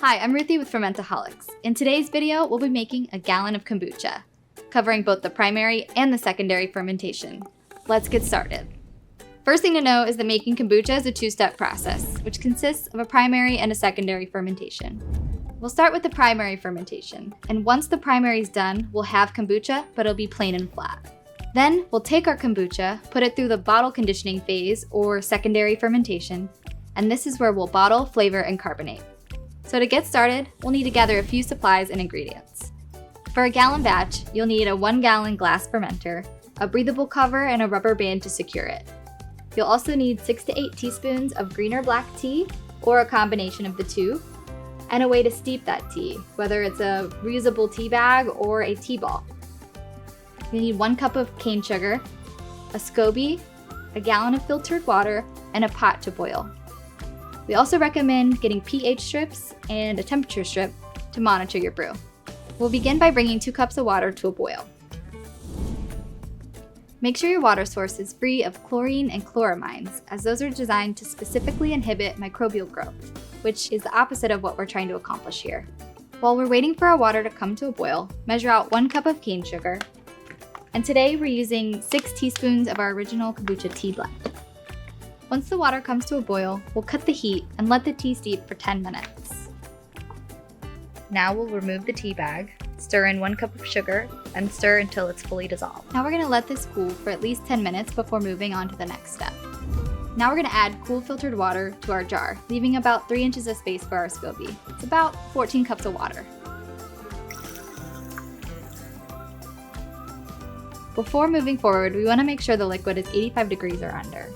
Hi, I'm Ruthie with Fermentaholics. In today's video, we'll be making a gallon of kombucha, covering both the primary and the secondary fermentation. Let's get started. First thing to know is that making kombucha is a two-step process, which consists of a primary and a secondary fermentation. We'll start with the primary fermentation, and once the primary is done, we'll have kombucha, but it'll be plain and flat. Then we'll take our kombucha, put it through the bottle conditioning phase, or secondary fermentation, and this is where we'll bottle, flavor, and carbonate. So to get started, we'll need to gather a few supplies and ingredients. For a gallon batch, you'll need a 1-gallon glass fermenter, a breathable cover, and a rubber band to secure it. You'll also need 6 to 8 teaspoons of green or black tea, or a combination of the two, and a way to steep that tea, whether it's a reusable tea bag or a tea ball. You need 1 cup of cane sugar, a SCOBY, a gallon of filtered water, and a pot to boil. We also recommend getting pH strips and a temperature strip to monitor your brew. We'll begin by bringing 2 cups of water to a boil. Make sure your water source is free of chlorine and chloramines, as those are designed to specifically inhibit microbial growth, which is the opposite of what we're trying to accomplish here. While we're waiting for our water to come to a boil, measure out 1 cup of cane sugar, and today we're using 6 teaspoons of our original kombucha tea blend. Once the water comes to a boil, we'll cut the heat and let the tea steep for 10 minutes. Now we'll remove the tea bag, stir in 1 cup of sugar, and stir until it's fully dissolved. Now we're going to let this cool for at least 10 minutes before moving on to the next step. Now we're going to add cool filtered water to our jar, leaving about 3 inches of space for our SCOBY. It's about 14 cups of water. Before moving forward, we want to make sure the liquid is 85 degrees or under.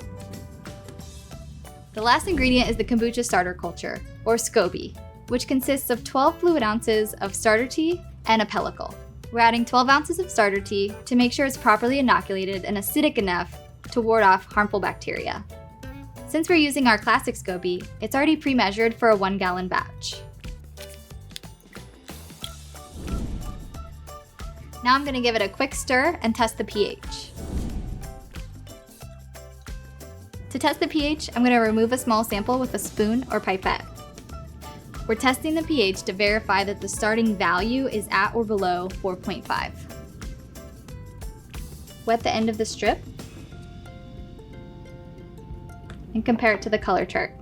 The last ingredient is the kombucha starter culture, or SCOBY, which consists of 12 fluid ounces of starter tea and a pellicle. We're adding 12 ounces of starter tea to make sure it's properly inoculated and acidic enough to ward off harmful bacteria. Since we're using our classic SCOBY, it's already pre-measured for a 1-gallon batch. Now I'm going to give it a quick stir and test the pH. To test the pH, I'm going to remove a small sample with a spoon or pipette. We're testing the pH to verify that the starting value is at or below 4.5. Wet the end of the strip and compare it to the color chart.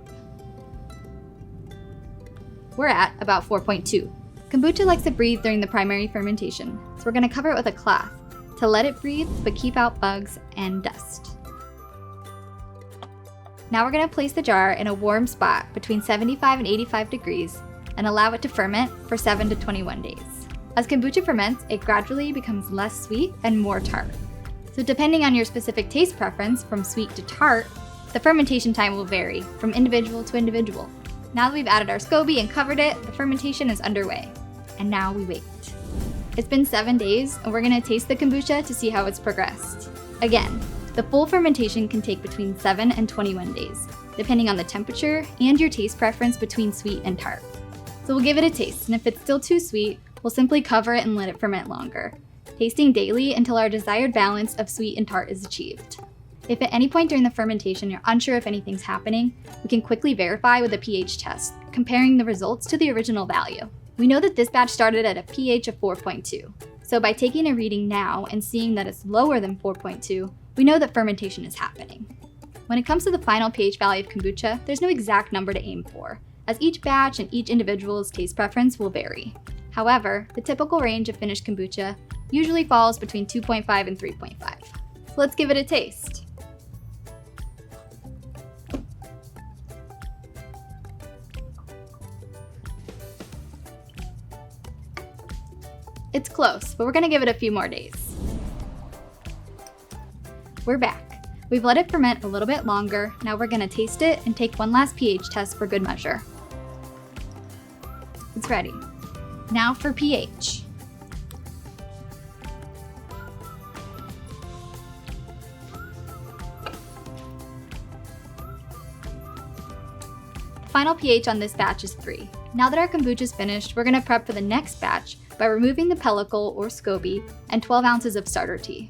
We're at about 4.2. Kombucha likes to breathe during the primary fermentation, so we're going to cover it with a cloth to let it breathe but keep out bugs and dust. Now we're going to place the jar in a warm spot between 75 and 85 degrees and allow it to ferment for 7 to 21 days. As kombucha ferments, it gradually becomes less sweet and more tart. So depending on your specific taste preference from sweet to tart, the fermentation time will vary from individual to individual. Now that we've added our SCOBY and covered it, the fermentation is underway. And now we wait. It's been 7 days, and we're going to taste the kombucha to see how it's progressed. Again, the full fermentation can take between 7 and 21 days, depending on the temperature and your taste preference between sweet and tart. So we'll give it a taste, and if it's still too sweet, we'll simply cover it and let it ferment longer, tasting daily until our desired balance of sweet and tart is achieved. If at any point during the fermentation you're unsure if anything's happening, we can quickly verify with a pH test, comparing the results to the original value. We know that this batch started at a pH of 4.2, so by taking a reading now and seeing that it's lower than 4.2, we know that fermentation is happening. When it comes to the final pH value of kombucha, there's no exact number to aim for, as each batch and each individual's taste preference will vary. However, the typical range of finished kombucha usually falls between 2.5 and 3.5. So let's give it a taste. It's close, but we're going to give it a few more days. We're back. We've let it ferment a little bit longer. Now we're going to taste it and take one last pH test for good measure. It's ready. Now for pH. The final pH on this batch is 3. Now that our kombucha is finished, we're going to prep for the next batch by removing the pellicle or SCOBY and 12 ounces of starter tea.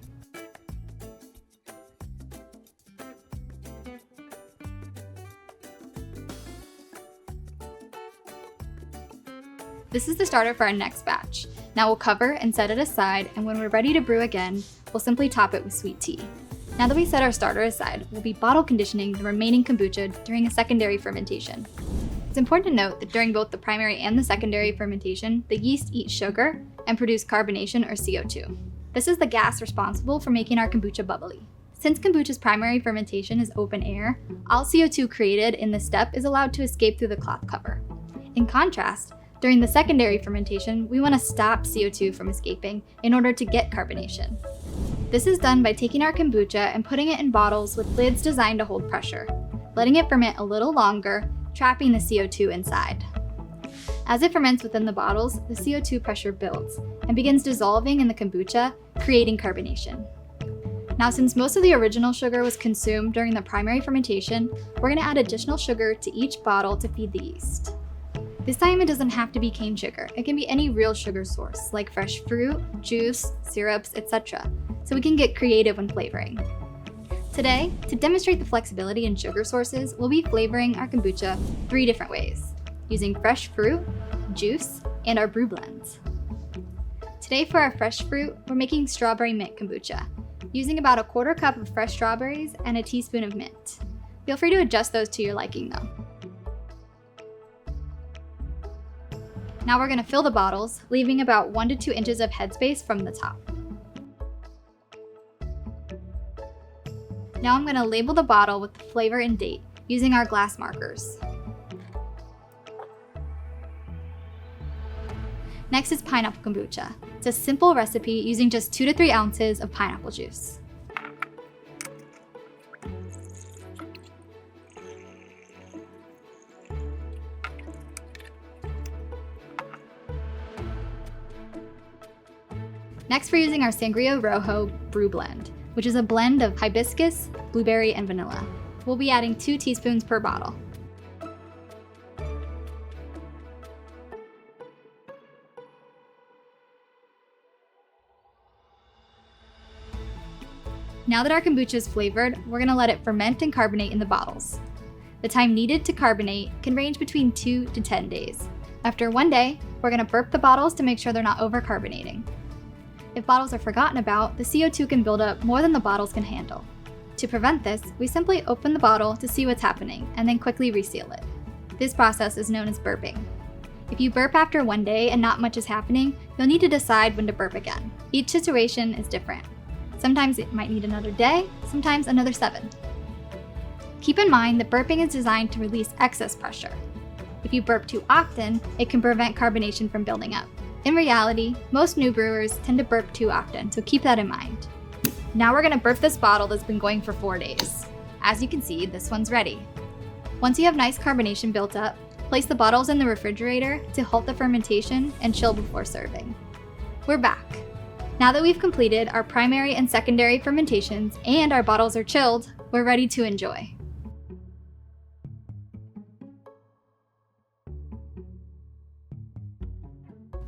This is the starter for our next batch. Now we'll cover and set it aside, and when we're ready to brew again, we'll simply top it with sweet tea. Now that we set our starter aside, we'll be bottle conditioning the remaining kombucha during a secondary fermentation. It's important to note that during both the primary and the secondary fermentation, the yeast eat sugar and produce carbonation or CO2. This is the gas responsible for making our kombucha bubbly. Since kombucha's primary fermentation is open air, all CO2 created in this step is allowed to escape through the cloth cover. In contrast, during the secondary fermentation, we want to stop CO2 from escaping in order to get carbonation. This is done by taking our kombucha and putting it in bottles with lids designed to hold pressure, letting it ferment a little longer, trapping the CO2 inside. As it ferments within the bottles, the CO2 pressure builds and begins dissolving in the kombucha, creating carbonation. Now, since most of the original sugar was consumed during the primary fermentation, we're going to add additional sugar to each bottle to feed the yeast. This time it doesn't have to be cane sugar. It can be any real sugar source, like fresh fruit, juice, syrups, etc., so we can get creative when flavoring. Today, to demonstrate the flexibility in sugar sources, we'll be flavoring our kombucha 3 different ways, using fresh fruit, juice, and our brew blends. Today for our fresh fruit, we're making strawberry mint kombucha, using about 1/4 cup of fresh strawberries and a teaspoon of mint. Feel free to adjust those to your liking though. Now we're going to fill the bottles, leaving about 1 to 2 inches of headspace from the top. Now I'm going to label the bottle with the flavor and date using our glass markers. Next is pineapple kombucha. It's a simple recipe using just 2 to 3 ounces of pineapple juice. Next, we're using our Sangria Rojo brew blend, which is a blend of hibiscus, blueberry, and vanilla. We'll be adding 2 teaspoons per bottle. Now that our kombucha is flavored, we're going to let it ferment and carbonate in the bottles. The time needed to carbonate can range between 2 to 10 days. After 1 day, we're going to burp the bottles to make sure they're not over-carbonating. If bottles are forgotten about, the CO2 can build up more than the bottles can handle. To prevent this, we simply open the bottle to see what's happening and then quickly reseal it. This process is known as burping. If you burp after 1 day and not much is happening, you'll need to decide when to burp again. Each situation is different. Sometimes it might need another day, sometimes another 7. Keep in mind that burping is designed to release excess pressure. If you burp too often, it can prevent carbonation from building up. In reality, most new brewers tend to burp too often, so keep that in mind. Now we're going to burp this bottle that's been going for 4 days. As you can see, this one's ready. Once you have nice carbonation built up, place the bottles in the refrigerator to halt the fermentation and chill before serving. We're back. Now that we've completed our primary and secondary fermentations and our bottles are chilled, we're ready to enjoy.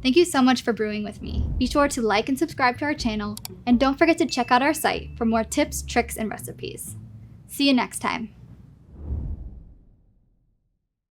Thank you so much for brewing with me. Be sure to like and subscribe to our channel, and don't forget to check out our site for more tips, tricks, and recipes. See you next time.